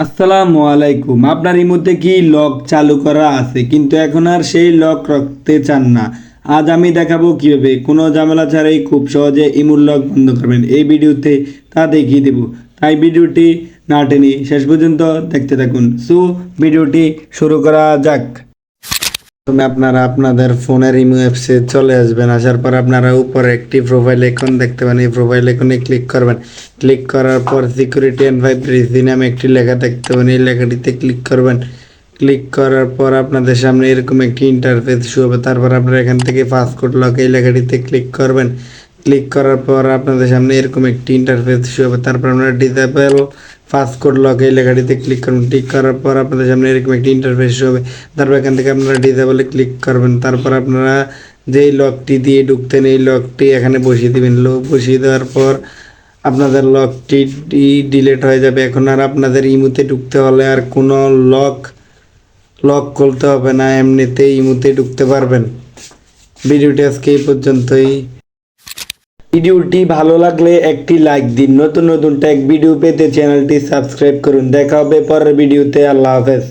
আসসালামু আলাইকুম। আপনার ইমোতে কি লক চালু করা আছে কিন্তু এখন আর সেই লক রাখতে চান না? আজ আমি দেখাবো কিভাবে কোনো ঝামেলা ছাড়াই খুব সহজে ইমোর লক বন্ধ করবেন। এই ভিডিওতে তা দেখিয়ে দেব, তাই ভিডিওটি না টেনে শেষ পর্যন্ত দেখতে থাকুন। সো ভিডিওটি শুরু করা যাক। প্রথমে আপনারা আপনাদের ফোনের ইমো অ্যাপসে চলে আসবেন। আসার পর আপনারা উপরে একটি প্রোফাইল আইকন দেখতে পাবেন, এই প্রোফাইল আইকনে ক্লিক করবেন। ক্লিক করার পর সিকিউরিটি অ্যান্ড প্রাইভেসি নামে একটি লেখা দেখতে পাবেন, এই লেখাটিতে ক্লিক করবেন। ক্লিক করার পর আপনাদের সামনে এরকম একটি ইন্টারফেস শো হবে। তারপর আপনারা এখান থেকে পাসওয়ার্ড লক এই লেখাটিতে ক্লিক করবেন। ক্লিক করার পর আপনাদের সামনে এরকম একটি ইন্টারফেস শো হবে। তারপর আপনারা ডিসেবল পাসওয়ার্ড লক এই লেখাটিতে ক্লিক করবেন। ক্লিক করার পর আপনাদের সামনে এরকম একটি ইন্টারফেস শো হবে। তারপর এখান থেকে আপনারা ডিসেবলে ক্লিক করবেন। তারপর আপনারা যেই লকটি দিয়ে ঢুকতেন এই লকটি এখানে বসিয়ে দিবেন। লক বসিয়ে দেওয়ার পর আপনাদের লকটি ডিলিট হয়ে যাবে। এখন আর আপনাদের ইমোতে ঢুকতে হলে আর কোনো লক খুলতে হবে না, এমনিতেই ইমোতে ঢুকতে পারবেন। ভিডিওটি আজকে এই পর্যন্তই। ভিডিওটি ভালো লাগলে একটি লাইক দিন। নতুন নতুন টেক ভিডিও পেতে চ্যানেলটি সাবস্ক্রাইব করুন। দেখা হবে পরের ভিডিওতে। আল্লাহ হাফেজ।